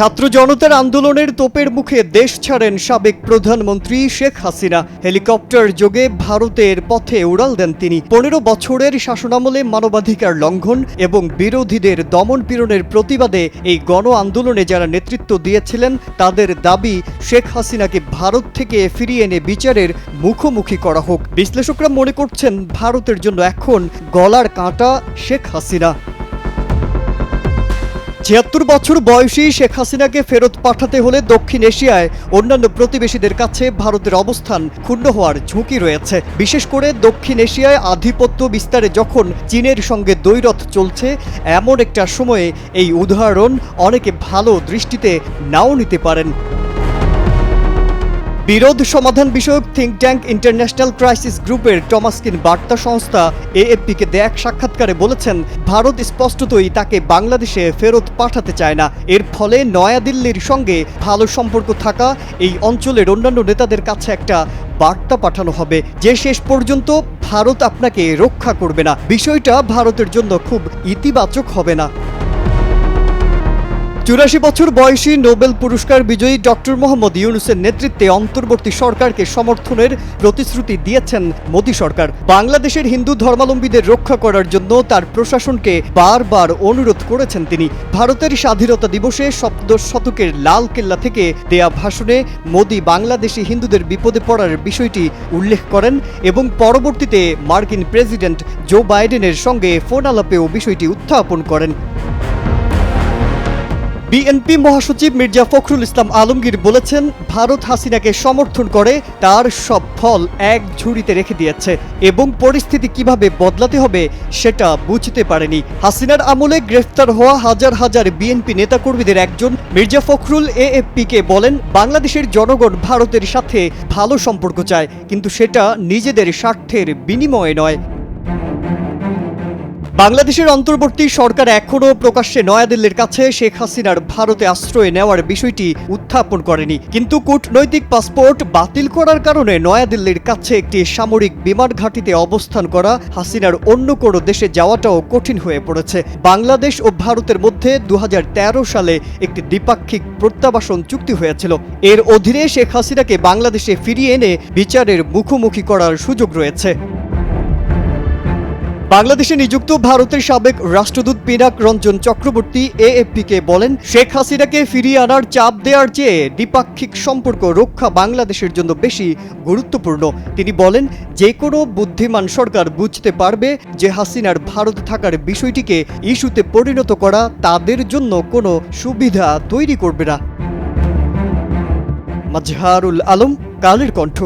ছাত্র জনতার আন্দোলনের তোপের মুখে দেশ ছাড়েন সাবেক প্রধানমন্ত্রী শেখ হাসিনা। হেলিকপ্টার যোগে ভারতের পথে উড়াল দেন তিনি। ১৫ বছরের শাসনামলে মানবাধিকার লঙ্ঘন এবং বিরোধীদের দমন-পীড়নের প্রতিবাদে এই গণ আন্দোলনে যারা নেতৃত্ব দিয়েছিলেন তাদের দাবি শেখ হাসিনাকে ভারত থেকে ফিরিয়ে এনে বিচারের মুখোমুখি করা হোক। বিশ্লেষকরা মনে করছেন ভারতের জন্য এখন গলার কাঁটা শেখ হাসিনা। ৭৬ বছর বয়সী শেখ হাসিনাকে ফেরত পাঠাতে হলে দক্ষিণ এশিয়ায় অন্যান্য প্রতিবেশীদের কাছে ভারতের অবস্থান ক্ষুণ্ণ হওয়ার ঝুঁকি রয়েছে। বিশেষ করে দক্ষিণ এশিয়ায় আধিপত্য বিস্তারে যখন চীনের সঙ্গে দ্বৈরথ চলছে, এমন একটা সময়ে এই উদাহরণ অনেকে ভালো দৃষ্টিতে নাও নিতে পারেন। বিরোধ সমাধান বিষয়ক থিঙ্ক ট্যাঙ্ক ইন্টারন্যাশনাল ক্রাইসিস গ্রুপের টমাসকিন বার্তা সংস্থা এএফপিকে দেয়া এক সাক্ষাৎকারে বলেছেন, ভারত স্পষ্টতই তাকে বাংলাদেশে ফেরত পাঠাতে চায় না। এর ফলে নয়াদিল্লির সঙ্গে ভালো সম্পর্ক থাকা এই অঞ্চলের অন্যান্য নেতাদের কাছে একটা বার্তা পাঠানো হবে যে শেষ পর্যন্ত ভারত আপনাকে রক্ষা করবে না। বিষয়টা ভারতের জন্য খুব ইতিবাচক হবে না। ৮৪ বছর বয়সী নোবেল পুরস্কার বিজয়ী ডক্টর মোহাম্মদ ইউনূসের নেতৃত্বে অন্তর্বর্তী সরকারকে সমর্থনের প্রতিশ্রুতি দিয়েছেন মোদী সরকার। বাংলাদেশের হিন্দু ধর্মাবলম্বীদের রক্ষা করার জন্য তার প্রশাসনকে বারবার অনুরোধ করেছেন তিনি। ভারতের স্বাধীনতা দিবসে সপ্তদশ শতকের লাল কেল্লা থেকে দেয়া ভাষণে মোদী বাংলাদেশি হিন্দুদের বিপদে পড়ার বিষয়টি উল্লেখ করেন এবং পরবর্তীতে মার্কিন প্রেসিডেন্ট জো বাইডেনের সঙ্গে ফোন আলাপেও বিষয়টি উত্থাপন করেন। বিএনপি মহাসচিব মির্জা ফখরুল ইসলাম আলমগীর বলেছেন, ভারত হাসিনাকে সমর্থন করে তার সব ফল এক ঝুড়িতে রেখে দিয়েছে এবং পরিস্থিতি কিভাবে বদলাতে হবে সেটা বুঝতে পারেনি। হাসিনার আমলে গ্রেফতার হওয়া হাজার হাজার বিএনপি নেতাকর্মীদের একজন মির্জা ফখরুল এএফপিকে বলেন, বাংলাদেশের জনগণ ভারতের সাথে ভালো সম্পর্ক চায়, কিন্তু সেটা নিজেদের স্বার্থের বিনিময়ে নয়। বাংলাদেশের অন্তর্বর্তী সরকার এখনও প্রকাশ্যে নয়াদিল্লির কাছে শেখ হাসিনার ভারতে আশ্রয় নেওয়ার বিষয়টি উত্থাপন করেনি, কিন্তু কূটনৈতিক পাসপোর্ট বাতিল করার কারণে নয়াদিল্লির কাছে একটি সামরিক বিমান ঘাঁটিতে অবস্থান করা হাসিনার অন্য কোনো দেশে যাওয়াটাও কঠিন হয়ে পড়েছে। বাংলাদেশ ও ভারতের মধ্যে ২০১৩ সালে একটি দ্বিপাক্ষিক প্রত্যাবাসন চুক্তি হয়েছিল। এর অধীনে শেখ হাসিনাকে বাংলাদেশে ফিরিয়ে এনে বিচারের মুখোমুখি করার সুযোগ রয়েছে। বাংলাদেশে নিযুক্ত ভারতের সাবেক রাষ্ট্রদূত পিনাক রঞ্জন চক্রবর্তী এএফপিকে বলেন, শেখ হাসিনাকে ফিরিয়ে আনার চাপ দেওয়ার চেয়ে দ্বিপাক্ষিক সম্পর্ক রক্ষা বাংলাদেশের জন্য বেশি গুরুত্বপূর্ণ। তিনি বলেন, যে কোনো বুদ্ধিমান সরকার বুঝতে পারবে যে হাসিনার ভারত থাকার বিষয়টিকে ইস্যুতে পরিণত করা তাদের জন্য কোনো সুবিধা তৈরি করবে না। মাজহারুল আলম, কালের কণ্ঠ।